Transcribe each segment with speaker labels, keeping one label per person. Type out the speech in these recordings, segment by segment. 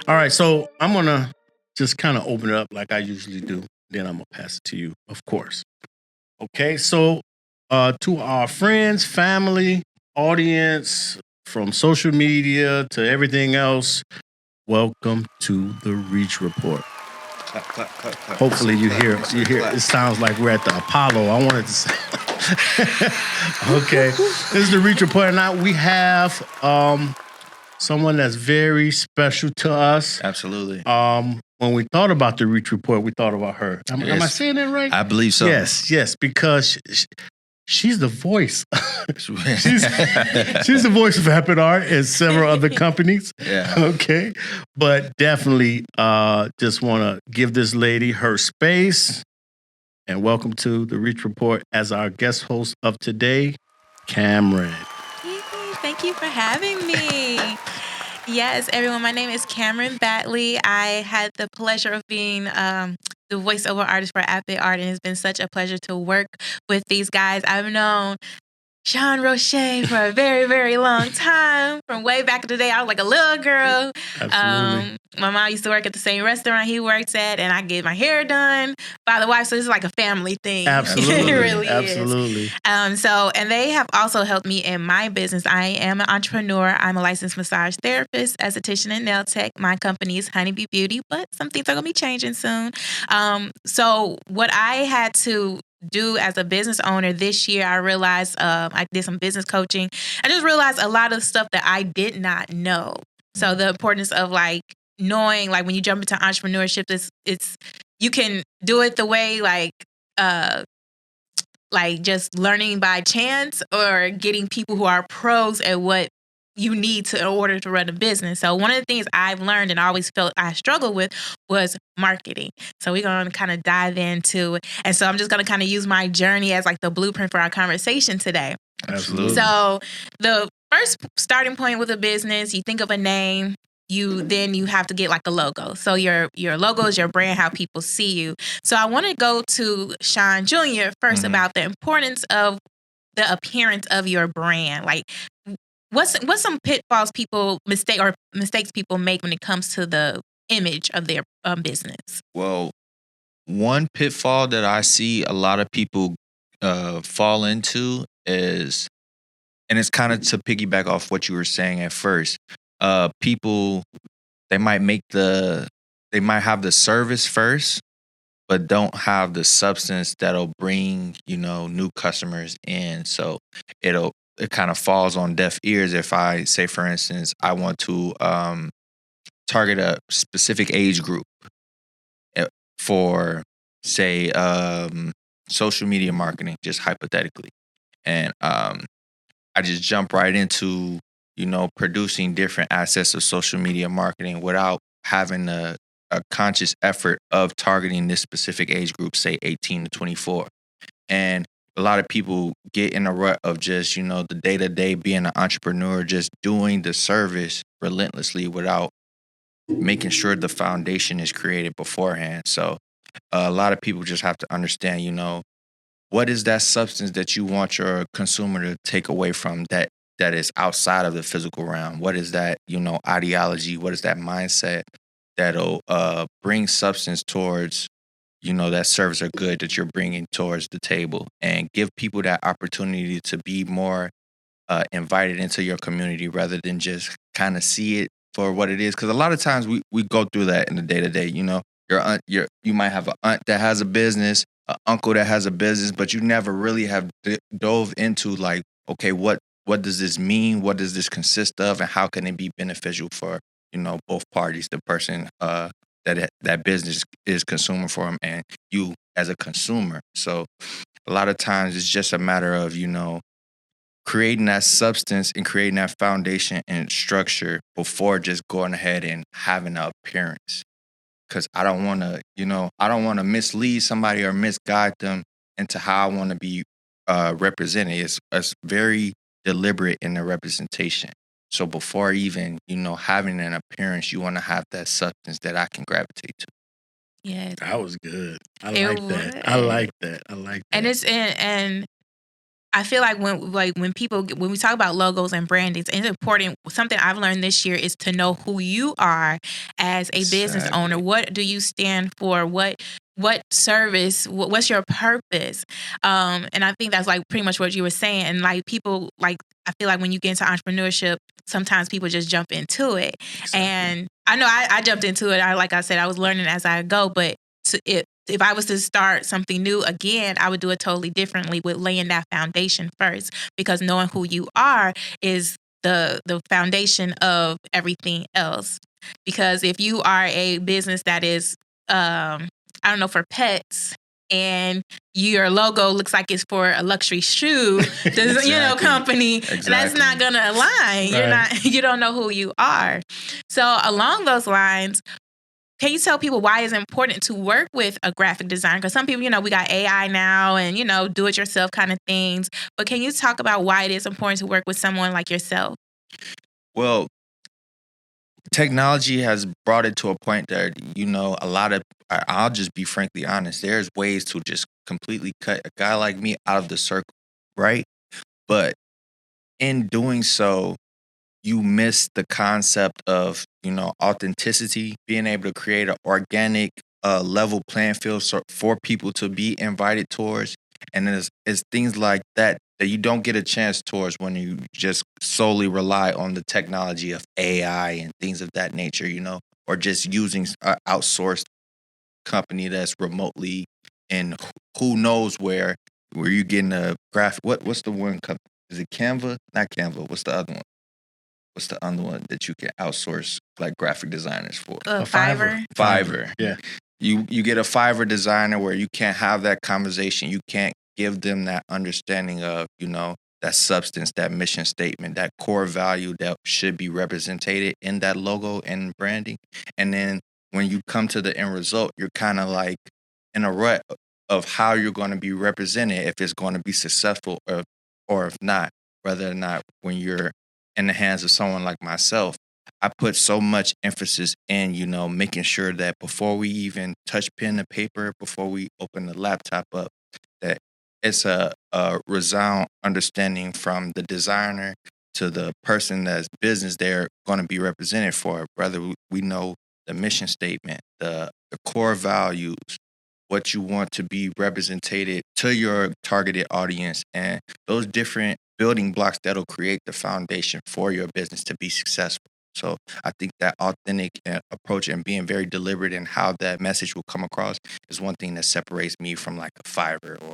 Speaker 1: All right, so I'm gonna just kind of open it up like I usually do. Then I'm gonna pass it to you, of course. Okay, so to our friends, family, audience, from social media to everything else, welcome to the Reach Report.
Speaker 2: Clap, clap, clap, clap.
Speaker 1: Hopefully you
Speaker 2: Clap,
Speaker 1: hear
Speaker 2: Mr.
Speaker 1: you hear
Speaker 2: Clap.
Speaker 1: it sounds like we're at the Apollo. I wanted to say okay. This is the Reach Report, and now we have someone that's very special to us.
Speaker 2: Absolutely.
Speaker 1: When we thought about the Reach Report, we thought about her. Am I
Speaker 2: Yes.
Speaker 1: saying that right?
Speaker 2: I believe so.
Speaker 1: Yes, because she's the voice. she's the voice of Happen Art and several other companies.
Speaker 2: Yeah.
Speaker 1: Okay. But definitely just want to give this lady her space. And welcome to the Reach Report as our guest host of today, Cameron.
Speaker 3: Yay, thank you for having me. Yes, everyone, my name is Cameron Batley. I had the pleasure of being the voiceover artist for App Art, and it's been such a pleasure to work with these guys. I've known Sean Roch'e for a very, very long time. From way back in the day, I was like a little girl.
Speaker 1: Absolutely.
Speaker 3: My mom used to work at the same restaurant he worked at, and I get my hair done by the wife. So it's like a family thing.
Speaker 1: Absolutely.
Speaker 3: It really
Speaker 1: Absolutely.
Speaker 3: is. And they have also helped me in my business. I am an entrepreneur. I'm a licensed massage therapist, esthetician, and nail tech. My company is Honeybee Beauty, but some things are going to be changing soon. So what I had to do as a business owner this year, I realized I did some business coaching. I just realized a lot of stuff that I did not know. So the importance of like knowing, like when you jump into entrepreneurship, it's you can do it the way like just learning by chance or getting people who are pros at what you need to in order to run a business. So one of the things I've learned and always felt I struggled with was marketing. So we're going to kind of dive into it. And so I'm just going to kind of use my journey as like the blueprint for our conversation today.
Speaker 1: Absolutely.
Speaker 3: So the first starting point with a business, you think of a name, you have to get like a logo. So your logo is your brand, how people see you. So I want to go to Sean Jr. 1st about the importance the appearance of your brand. Like, what's some pitfalls mistakes people make when it comes to the image of their business?
Speaker 2: Well, one pitfall that I see a lot of people fall into is, and it's kind of to piggyback off what you were saying at first. People, they might have the service first, but don't have the substance that'll bring, new customers in. So it kind of falls on deaf ears if I say, for instance, I want to target a specific age group for, say, social media marketing, just hypothetically. And I just jump right into, producing different assets of social media marketing without having a conscious effort of targeting this specific age group, say 18 to 24. And a lot of people get in a rut of just, the day-to-day being an entrepreneur, just doing the service relentlessly without making sure the foundation is created beforehand. So a lot of people just have to understand, what is that substance that you want your consumer to take away from that is outside of the physical realm? What is that, ideology? What is that mindset that'll bring substance towards, that service or good that you're bringing towards the table, and give people that opportunity to be more invited into your community rather than just kind of see it for what it is. Because a lot of times we go through that in the day-to-day. Your aunt, you might have an aunt that has a business, an uncle that has a business, but you never really have dove into like, okay, what does this mean? What does this consist of? And how can it be beneficial for, both parties, the person that business is consuming for them and you as a consumer. So a lot of times it's just a matter of, creating that substance and creating that foundation and structure before just going ahead and having an appearance. Because I don't want to mislead somebody or misguide them into how I want to be represented. It's very deliberate in the representation. So before even, having an appearance, you want to have that substance that I can gravitate to.
Speaker 3: Yeah,
Speaker 1: That was good. I
Speaker 3: It
Speaker 1: like that.
Speaker 3: was.
Speaker 1: I like that. I like that.
Speaker 3: and it's and I feel like when we talk about logos and branding, it's important. Something I've learned this year is to know who you are as a business owner.
Speaker 2: Exactly.
Speaker 3: What do you stand for? What service? What's your purpose? And I think that's like pretty much what you were saying. And like people, like I feel like when you get into entrepreneurship, sometimes people just jump into it.
Speaker 2: Exactly.
Speaker 3: And I know I jumped into it. Like I said, I was learning as I go, but if I was to start something new again, I would do it totally differently with laying that foundation first, because knowing who you are is the foundation of everything else. Because if you are a business that is, I don't know, for pets, and your logo looks like it's for a luxury shoe,
Speaker 2: Exactly.
Speaker 3: company, that's
Speaker 2: Exactly.
Speaker 3: not gonna align. You're
Speaker 1: Right.
Speaker 3: not, you don't know who you are. So along those lines, can you tell people why it's important to work with a graphic designer? Because some people, we got AI now and, do it yourself kind of things. But can you talk about why it is important to work with someone like yourself?
Speaker 2: Well, technology has brought it to a point that, a lot of, I'll just be frankly honest, there's ways to just completely cut a guy like me out of the circle, right? But in doing so, you miss the concept of, authenticity, being able to create an organic, level playing field for people to be invited towards. And it's things like that you don't get a chance towards when you just solely rely on the technology of AI and things of that nature, or just using an outsourced company that's remotely and who knows where you getting a graphic. What's the one company? Is it Canva? Not Canva. What's the other one? What's the other one that you can outsource like graphic designers for?
Speaker 3: Fiverr.
Speaker 2: Fiverr.
Speaker 1: Yeah.
Speaker 2: You get a Fiverr designer where you can't have that conversation. You can't give them that understanding of, that substance, that mission statement, that core value that should be represented in that logo and branding. And then when you come to the end result, you're kind of like in a rut of how you're going to be represented, if it's going to be successful or if not, whether or not when you're in the hands of someone like myself, I put so much emphasis in, making sure that before we even touch pen to paper, before we open the laptop up, that it's a resound understanding from the designer to the person that's business they're going to be represented for, whether we know the mission statement, the core values, what you want to be represented to your targeted audience, and those different building blocks that'll create the foundation for your business to be successful. So I think that authentic approach and being very deliberate in how that message will come across is one thing that separates me from like a Fiverr or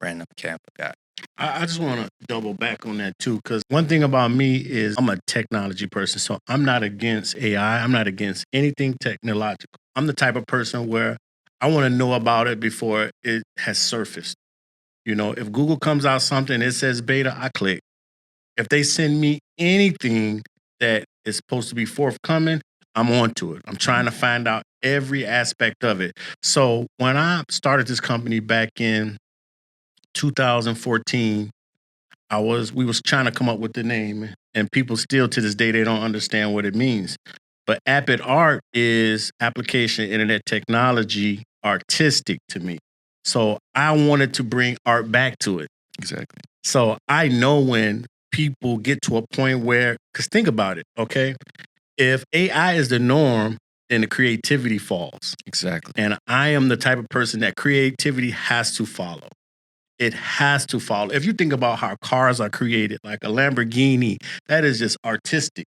Speaker 2: random Canva guy.
Speaker 1: I just want to double back on that too, because one thing about me is I'm a technology person. So I'm not against AI. I'm not against anything technological. I'm the type of person where I want to know about it before it has surfaced. If Google comes out something, it says beta, I click. If they send me anything that is supposed to be forthcoming, I'm onto it. I'm trying to find out every aspect of it. So when I started this company back in 2014, we was trying to come up with the name, and people still to this day they don't understand what it means. But Appet Art is application internet technology artistic to me. So I wanted to bring art back to it.
Speaker 2: Exactly.
Speaker 1: So I know when people get to a point where, because think about it, okay? If AI is the norm, then the creativity falls.
Speaker 2: Exactly.
Speaker 1: And I am the type of person that creativity has to follow. It has to follow. If you think about how cars are created, like a Lamborghini, that is just artistic.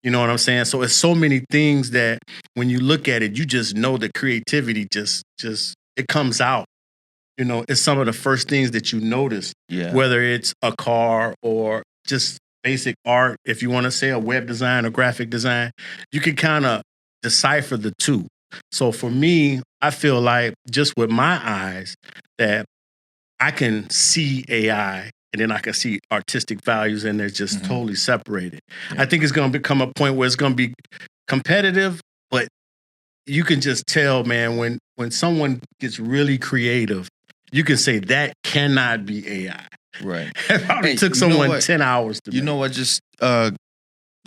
Speaker 1: You know what I'm saying? So it's so many things that when you look at it, you just know that creativity just it comes out. It's some of the first things that you notice, whether it's a car or just basic art. If you want to say a web design or graphic design, you can kind of decipher the two. So for me, I feel like just with my eyes that I can see AI and then I can see artistic values and they're just totally separated.
Speaker 2: Yeah.
Speaker 1: I think it's going to become a point where it's going to be competitive, but you can just tell, man, when someone gets really creative, you can say that cannot be AI.
Speaker 2: Right.
Speaker 1: It probably took someone 10 hours to
Speaker 2: You
Speaker 1: make.
Speaker 2: know what? Just the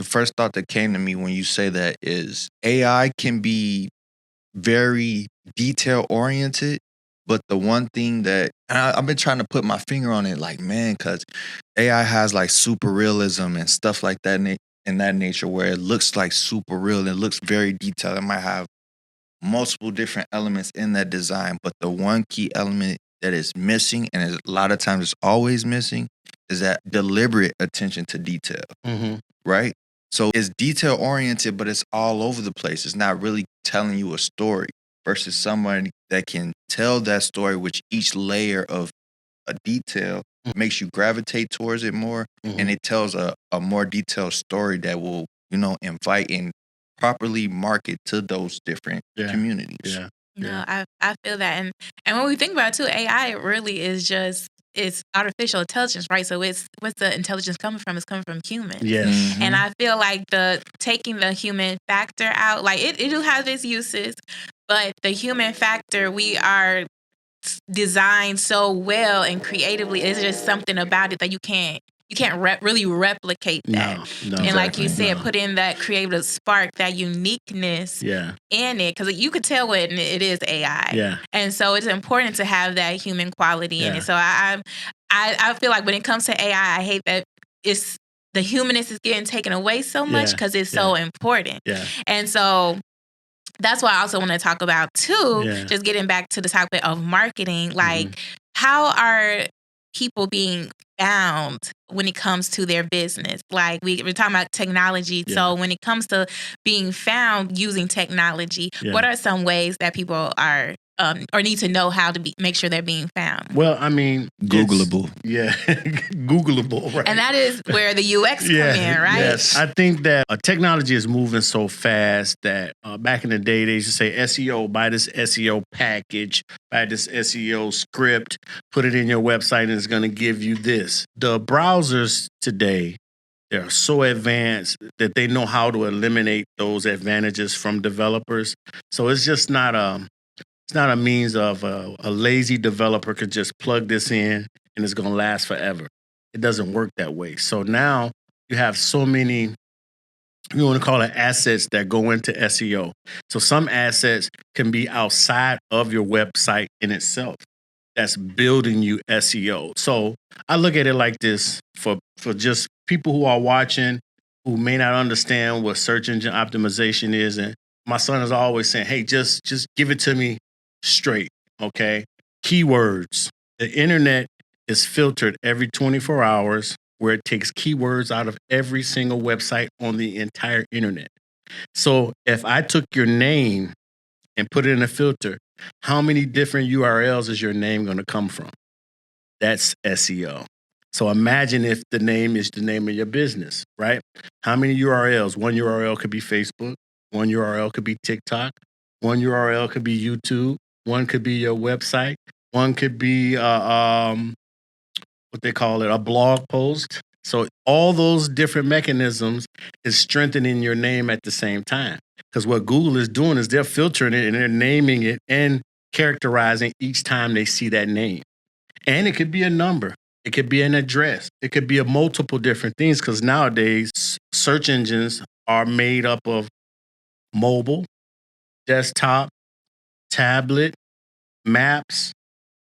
Speaker 2: first thought that came to me when you say that is AI can be very detail oriented, But the one thing that I've been trying to put my finger on it, like, man, because AI has like super realism and stuff like that in that nature, where it looks like super real and it looks very detailed. It might have multiple different elements in that design, but the one key element that is missing, and a lot of times it's always missing, is that deliberate attention to detail, right? So it's detail oriented, but it's all over the place. It's not really telling you a story versus someone that can tell that story, which each layer of a detail makes you gravitate towards it more, and it tells a more detailed story that will, invite and properly market to those different communities.
Speaker 1: Yeah.
Speaker 3: No, I feel that. And when we think about it too, AI really is just it's artificial intelligence, right? So what's the intelligence coming from? It's coming from humans.
Speaker 1: Yes.
Speaker 3: And I feel like taking the human factor out, like it do have its uses, but the human factor, we are designed so well and creatively. It's just something about it that you can't really replicate that.
Speaker 1: No,
Speaker 3: and like you said, put in that creative spark, that uniqueness in it, because you could tell when it is AI.
Speaker 1: Yeah.
Speaker 3: And so it's important to have that human quality in it. So I feel like when it comes to AI, I hate that it's the humanness is getting taken away so much because it's so important.
Speaker 1: Yeah.
Speaker 3: And so that's what I also want to talk about too. Just getting back to the topic of marketing, like how are people being found when it comes to their business? Like we're talking about technology. So when it comes to being found using technology, what are some ways that people are or need to know how to make sure they're being found?
Speaker 1: Well, I mean,
Speaker 2: Googleable.
Speaker 1: Yeah, Googleable, right?
Speaker 3: And that is where the UX come in, right?
Speaker 1: Yes, I think that technology is moving so fast that back in the day, they used to say SEO, buy this SEO package, buy this SEO script, put it in your website, and it's going to give you this. The browsers today, they're so advanced that they know how to eliminate those advantages from developers. So it's just not a means of a lazy developer could just plug this in and it's going to last forever. It doesn't work that way. So now you have so many, you want to call it assets that go into SEO. So some assets can be outside of your website in itself. That's building you SEO. So I look at it like this for just people who are watching who may not understand what search engine optimization is. And my son is always saying, hey, just give it to me straight, okay? Keywords. The internet is filtered every 24 hours where it takes keywords out of every single website on the entire internet. So if I took your name and put it in a filter, how many different URLs is your name going to come from? That's SEO. So imagine if the name is the name of your business, right? How many URLs? One URL could be Facebook. One URL could be TikTok. One URL could be YouTube. One could be your website. One could be what they call it, a blog post. So all those different mechanisms is strengthening your name at the same time. Because what Google is doing is they're filtering it and they're naming it and characterizing each time they see that name. And it could be a number. It could be an address. It could be a multiple different things, because nowadays search engines are made up of mobile, desktop, tablet, maps,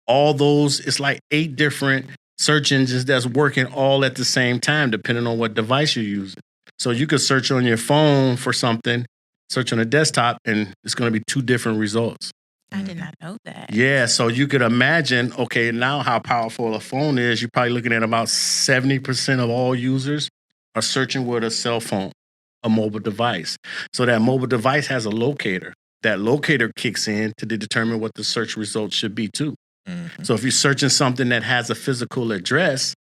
Speaker 1: all those. It's like 8 different search engines that's working all at the same time, depending on what device you're using. So you could search on your phone for something, search on a desktop, and it's going to be 2 different results.
Speaker 3: I did not know that.
Speaker 1: Yeah, so you could imagine, okay, now how powerful a phone is. You're probably looking at about 70% of all users are searching with a cell phone, a mobile device. So that mobile device has a locator. That locator kicks in to determine what the search results should be too. So if you're searching something that has a physical address,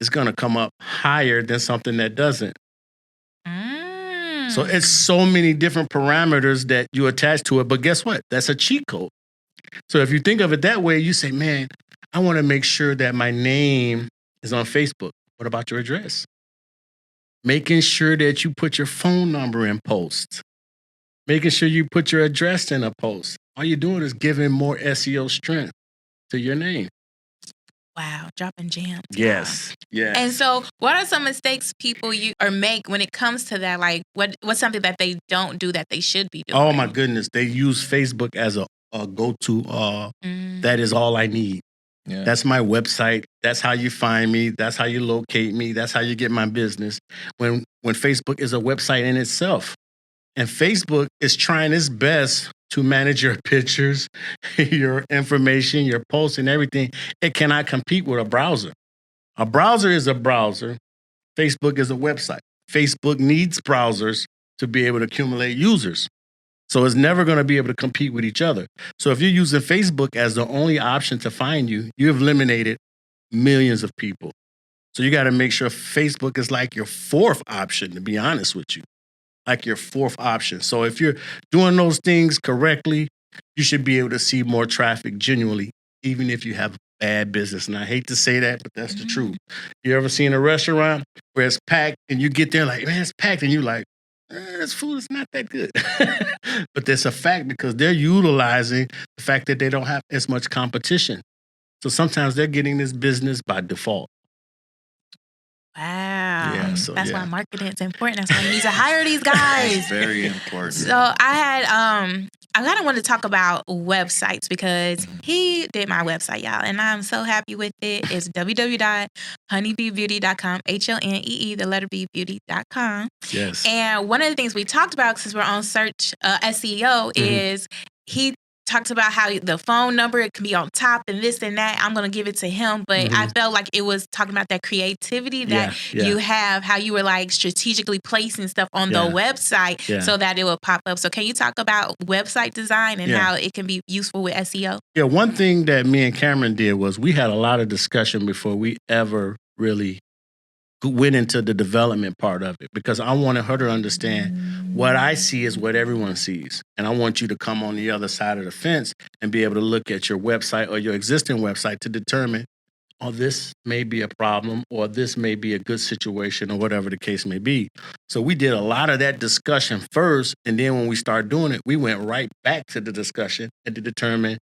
Speaker 1: it's going to come up higher than something that doesn't. So it's so many different parameters that you attach to it. But guess what? That's a cheat code. So if you think of it that way, you say, man, I want to make sure that my name is on Facebook. What about your address? Making sure that you put your phone number in posts. Making sure you put your address in a post. All you're doing is giving more SEO strength to your name.
Speaker 3: Wow, dropping gems.
Speaker 1: Yes. Yes.
Speaker 3: And so what are some mistakes people make when it comes to that? Like what's something that they don't do that they should be doing?
Speaker 1: Oh my goodness. They use Facebook as an go-to. That is all I need.
Speaker 2: Yeah.
Speaker 1: That's my website. That's how you find me. That's how you locate me. That's how you get my business. When Facebook is a website in itself, and Facebook is trying its best to manage your pictures, your information, your posts, and everything. It cannot compete with a browser. A browser is a browser. Facebook is a website. Facebook needs browsers to be able to accumulate users. So it's never going to be able to compete with each other. So if you're using Facebook as the only option to find you, you've eliminated millions of people. So you got to make sure Facebook is like your fourth option, to be honest with you, like your fourth option. So if you're doing those things correctly, you should be able to see more traffic genuinely, even if you have bad business. And I hate to say that, but that's the truth. You ever seen a restaurant where it's packed and you get there like, man, it's packed, and you're like, this food is not that good. But that's a fact because they're utilizing the fact that they don't have as much competition. So sometimes they're getting this business by default.
Speaker 3: Wow.
Speaker 1: Yeah, so,
Speaker 3: That's
Speaker 1: yeah.
Speaker 3: why marketing is important. That's why you need to hire these guys.
Speaker 2: It's very important.
Speaker 3: So I kind of want to talk about websites because he did my website, y'all, and I'm so happy with it. It's www.honeybeebeauty.com, HONEE, the letter B, beauty.com.
Speaker 1: Yes.
Speaker 3: And one of the things we talked about, since we're on search SEO, is he talked about how the phone number, it can be on top and this and that. I'm going to give it to him. But I felt like it was talking about that creativity that you have, how you were like strategically placing stuff on the website so that it will pop up. So can you talk about website design and how it can be useful with SEO?
Speaker 1: Yeah, one thing that me and Cameron did was we had a lot of discussion before we ever really went into the development part of it, because I wanted her to understand what I see is what everyone sees. And I want you to come on the other side of the fence and be able to look at your website or your existing website to determine, oh, this may be a problem or this may be a good situation or whatever the case may be. So we did a lot of that discussion first. And then when we started doing it, we went right back to the discussion and to determine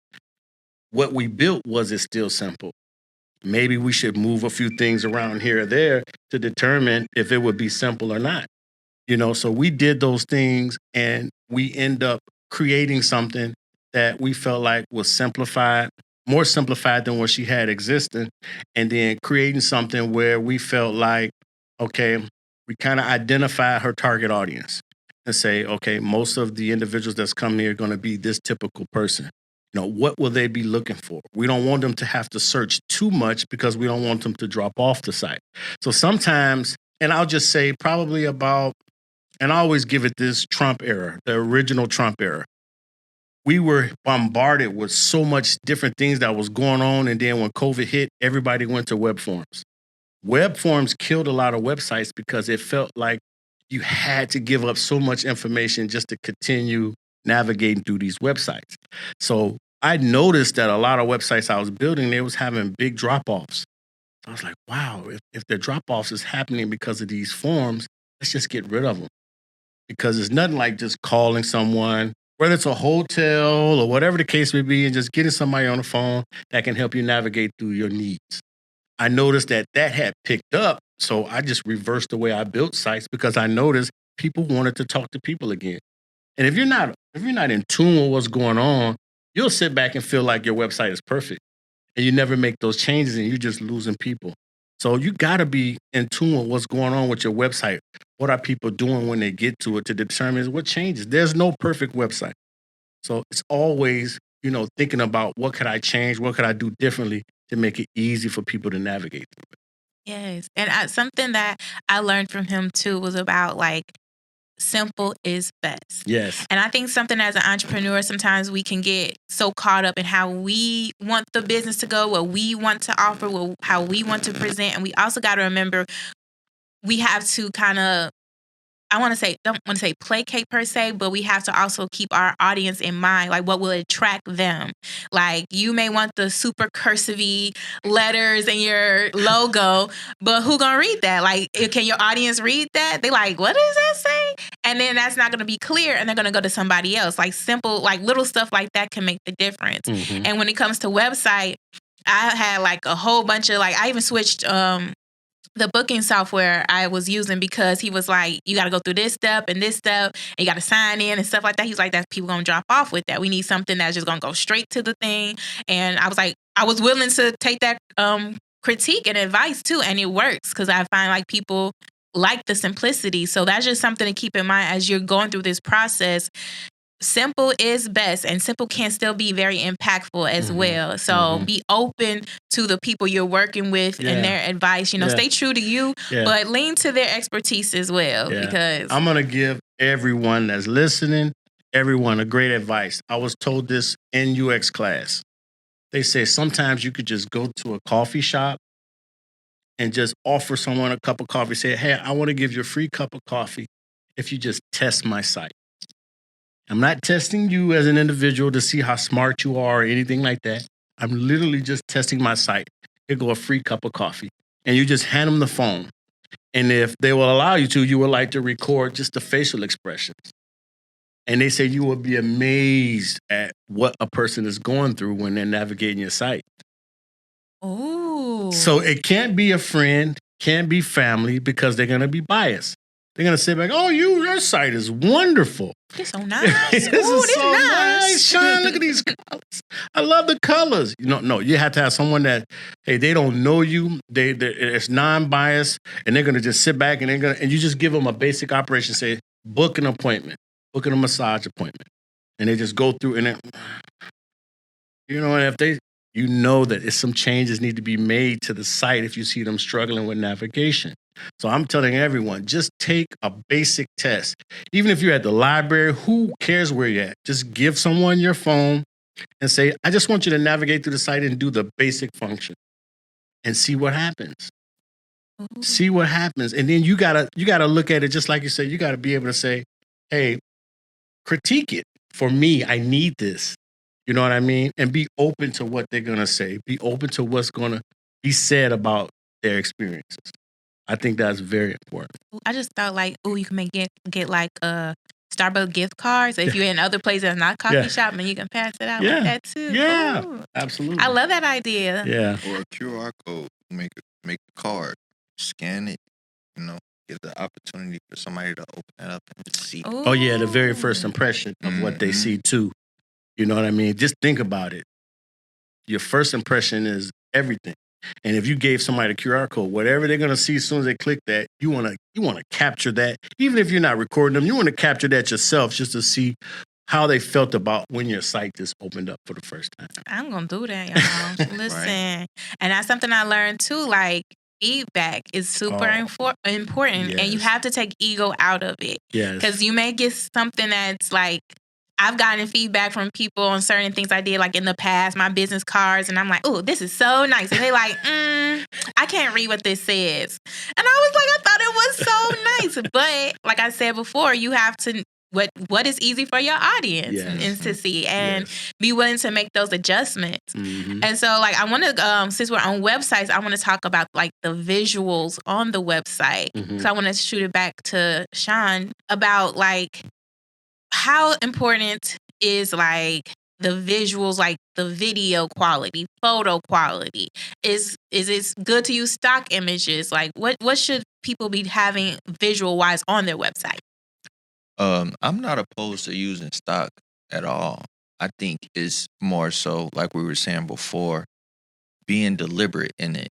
Speaker 1: what we built, was it still simple? Maybe we should move a few things around here or there to determine if it would be simple or not. You know, so we did those things and we end up creating something that we felt like was simplified, more simplified than what she had existing, and then creating something where we felt like, okay, we kind of identify her target audience and say, okay, most of the individuals that's coming here are going to be this typical person. You know, what will they be looking for? We don't want them to have to search too much because we don't want them to drop off the site. So sometimes, and I'll just say probably about, and I always give it this Trump era, the original Trump era. We were bombarded with so much different things that was going on. And then when COVID hit, everybody went to web forms. Web forms killed a lot of websites because it felt like you had to give up so much information just to continue navigating through these websites. So I noticed that a lot of websites I was building, they was having big drop-offs. So I was like, wow, if the drop-offs is happening because of these forms, let's just get rid of them. Because it's nothing like just calling someone, whether it's a hotel or whatever the case may be, and just getting somebody on the phone that can help you navigate through your needs. I noticed that had picked up, so I just reversed the way I built sites because I noticed people wanted to talk to people again. And if you're not in tune with what's going on, you'll sit back and feel like your website is perfect. And you never make those changes and you're just losing people. So you gotta be in tune with what's going on with your website. What are people doing when they get to it to determine what changes? There's no perfect website. So it's always, you know, thinking about what could I change? What could I do differently to make it easy for people to navigate through it?
Speaker 3: Yes. And something that I learned from him too was about like, simple is best.
Speaker 1: Yes.
Speaker 3: And I think something as an entrepreneur, sometimes we can get so caught up in how we want the business to go, what we want to offer, how we want to present. And we also got to remember we have to kind of, don't want to say placate per se, but we have to also keep our audience in mind, like what will attract them. Like you may want the super cursive letters in your logo, but who gonna read that? Like, can your audience read that? They like, what does that say? And then that's not gonna be clear, and they're gonna go to somebody else. Like simple, like little stuff like that can make the difference. And when it comes to website, I had like a whole bunch of I even switched the booking software I was using, because he was like, you got to go through this step and you got to sign in and stuff like that. He's like, that people going to drop off with that. We need something that's just going to go straight to the thing. And I was like, I was willing to take that critique and advice too. And it works, because I find like people like the simplicity. So that's just something to keep in mind as you're going through this process. Simple is best, and simple can still be very impactful as well. So be open to the people you're working with and their advice. Stay true to you, but lean to their expertise as well. Because
Speaker 1: I'm going to give everyone that's listening, everyone a great advice. I was told this in UX class. They say sometimes you could just go to a coffee shop and just offer someone a cup of coffee. Say, hey, I want to give you a free cup of coffee if you just test my site. I'm not testing you as an individual to see how smart you are or anything like that. I'm literally just testing my site. Here go a free cup of coffee. And you just hand them the phone. And if they will allow you to, you would like to record just the facial expressions. And they say you will be amazed at what a person is going through when they're navigating your site.
Speaker 3: Ooh.
Speaker 1: So it can't be a friend, can't be family, because they're going to be biased. They're going to sit back, oh, your site is wonderful.
Speaker 3: It's so nice.
Speaker 1: This is so nice, Sean. Look at these colors. I love the colors. No, you have to have someone that, hey, they don't know you. It's non-biased, and they're going to just sit back, and you just give them a basic operation. Say, book an appointment, book a massage appointment, and they just go through, and then, and if they, that if some changes need to be made to the site if you see them struggling with navigation. So I'm telling everyone, just take a basic test. Even if you're at the library, who cares where you're at? Just give someone your phone and say, I just want you to navigate through the site and do the basic function and see what happens. Mm-hmm. See what happens. And then you gotta look at it just like you said, you gotta be able to say, hey, critique it. For me, I need this. You know what I mean? And be open to what they're gonna say. Be open to what's gonna be said about their experiences. I think that's very important.
Speaker 3: I just thought like, you can get like Starbucks gift cards. If you're in other places that's not coffee shop, and you can pass it out like that too.
Speaker 1: Yeah,
Speaker 3: Ooh.
Speaker 1: Absolutely.
Speaker 3: I love that idea.
Speaker 1: Yeah.
Speaker 2: Or a QR code. Make a card. Scan it. Give the opportunity for somebody to open it up and see.
Speaker 3: Ooh.
Speaker 1: Oh yeah, the very first impression of what they see too. You know what I mean? Just think about it. Your first impression is everything. And if you gave somebody a QR code, whatever they're going to see as soon as they click that, you want to capture that. Even if you're not recording them, you want to capture that yourself just to see how they felt about when your site just opened up for the first time.
Speaker 3: I'm going to do that, y'all. Listen. Right. And that's something I learned too, like feedback is super important. Yes. And you have to take ego out of it.
Speaker 1: Yes.
Speaker 3: Because you may get something that's like, I've gotten feedback from people on certain things I did, like in the past, my business cards, and I'm like, oh, this is so nice. And they're like, I can't read what this says. And I was like, I thought it was so nice. But like I said before, you have to, what is easy for your audience is to see and be willing to make those adjustments. Mm-hmm. And so like, I want to, since we're on websites, I want to talk about like the visuals on the website. Mm-hmm. So I want to shoot it back to Sean about like, how important is like the visuals, like the video quality, photo quality? Is it good to use stock images? Like what should people be having visual wise on their website?
Speaker 2: I'm not opposed to using stock at all. I think it's more so, like we were saying before, being deliberate in it,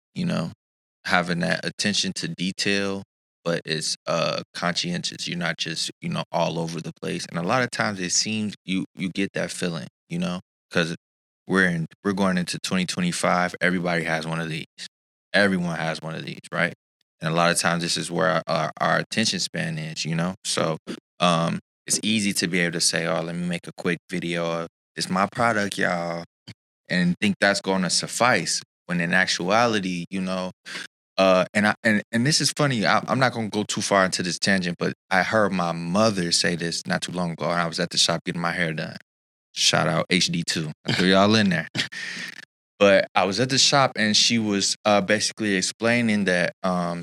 Speaker 2: having that attention to detail. But it's conscientious. You're not just, all over the place. And a lot of times it seems you get that feeling, because we're going into 2025. Everybody has one of these. Everyone has one of these, right? And a lot of times this is where our attention span is, So it's easy to be able to say, oh, let me make a quick video of this my product, y'all, and think that's going to suffice. When in actuality, and this is funny. I'm not gonna go too far into this tangent, but I heard my mother say this not too long ago, and I was at the shop getting my hair done. Shout out HD2. I threw y'all in there. But I was at the shop, and she was basically explaining that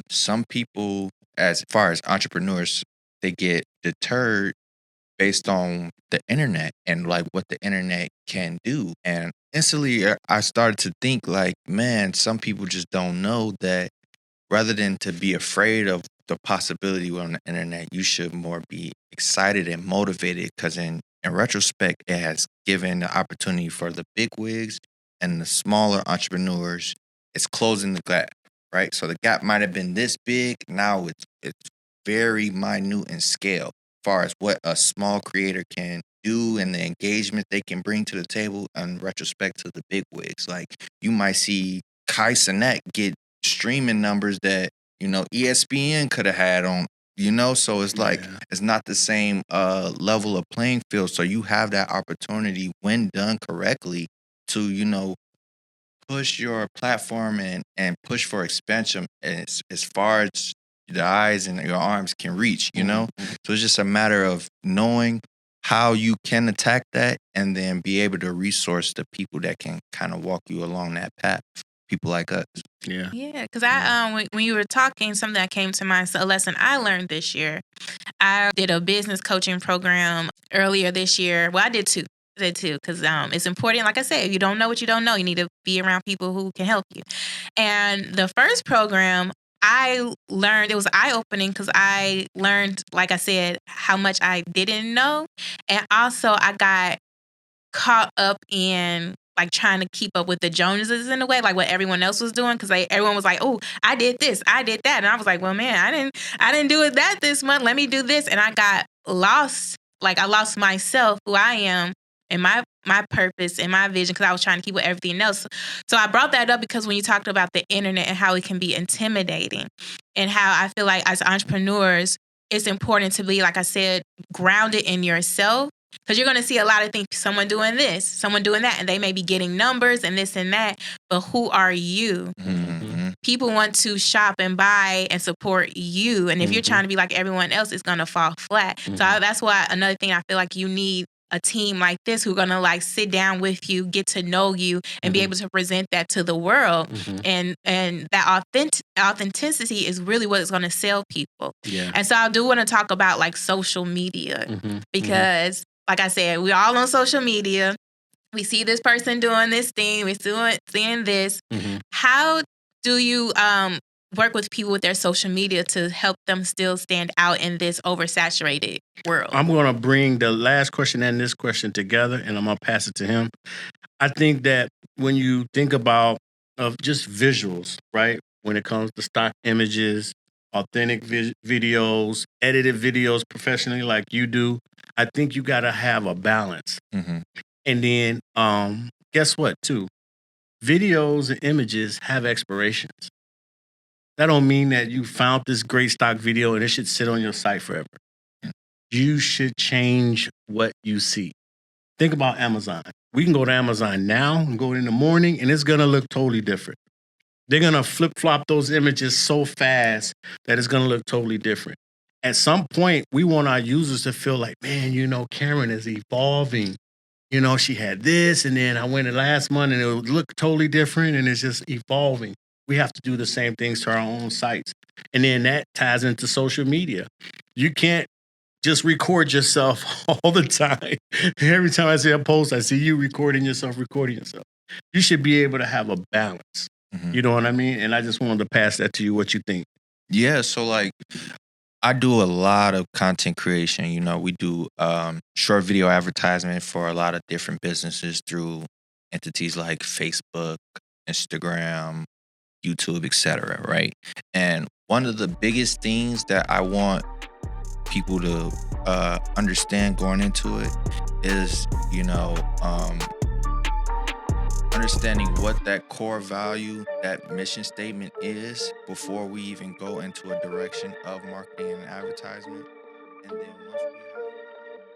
Speaker 2: some people, as far as entrepreneurs, they get deterred based on the internet and like what the internet can do. And instantly, I started to think like, man, some people just don't know that. rather than to be afraid of the possibility on the internet, you should more be excited and motivated, because in retrospect, it has given the opportunity for the big wigs and the smaller entrepreneurs. It's closing the gap, right? So the gap might have been this big. Now it's very minute in scale, as far as what a small creator can do and the engagement they can bring to the table in retrospect to the big wigs. Like, you might see Kai Cenat get streaming numbers that, ESPN could have had on, so it's like, it's not the same level of playing field. So you have that opportunity, when done correctly, to, push your platform and push for expansion as far as the eyes and your arms can reach, So it's just a matter of knowing how you can attack that, and then be able to resource the people that can kind of walk you along that path. People like us.
Speaker 1: Yeah.
Speaker 3: Yeah, because when you were talking, something that came to mind, so a lesson I learned this year. I did a business coaching program earlier this year. Well, I did two. Because it's important. Like I said, if you don't know what you don't know, you need to be around people who can help you. And the first program, I learned, it was eye-opening, because I learned, like I said, how much I didn't know. And also I got caught up in like trying to keep up with the Joneses in a way, like what everyone else was doing, because everyone was like, "Oh, I did this, I did that," and I was like, "Well, man, I didn't do it that this month. Let me do this," and I got lost. Like, I lost myself, who I am, and my purpose and my vision, because I was trying to keep with everything else. So I brought that up because when you talked about the internet and how it can be intimidating, and how I feel like as entrepreneurs, it's important to be, like I said, grounded in yourself. Because you're going to see a lot of things, someone doing this, someone doing that, and they may be getting numbers and this and that, but who are you?
Speaker 2: Mm-hmm.
Speaker 3: People want to shop and buy and support you, and if you're trying to be like everyone else, it's going to fall flat. So that's why another thing, I feel like you need a team like this who are going to like sit down with you, get to know you, and be able to present that to the world. And that authenticity is really what is going to sell people.
Speaker 1: Yeah.
Speaker 3: And so I do want to talk about like social media, because like I said, we're all on social media. We see this person doing this thing. We're seeing this. How do you work with people with their social media to help them still stand out in this oversaturated world?
Speaker 1: I'm going to bring the last question and this question together, and I'm going to pass it to him. I think that when you think about just visuals, right? When it comes to stock images, authentic videos, edited videos professionally like you do, I think you got to have a balance. And then guess what, too? Videos and images have expirations. That don't mean that you found this great stock video and it should sit on your site forever. You should change what you see. Think about Amazon. We can go to Amazon now and go in the morning, and it's going to look totally different. They're going to flip-flop those images so fast that it's going to look totally different. At some point, we want our users to feel like, man, Karen is evolving. She had this, and then I went in last month, and it would look totally different, and it's just evolving. We have to do the same things to our own sites. And then that ties into social media. You can't just record yourself all the time. Every time I see a post, I see you recording yourself. You should be able to have a balance. You know what I mean? And I just wanted to pass that to you, what you think.
Speaker 2: Yeah, so like, I do a lot of content creation. We do short video advertisement for a lot of different businesses through entities like Facebook, Instagram, YouTube, etc. Right? And one of the biggest things that I want people to understand going into it is, understanding what that core value, that mission statement is before we even go into a direction of marketing and advertisement. And then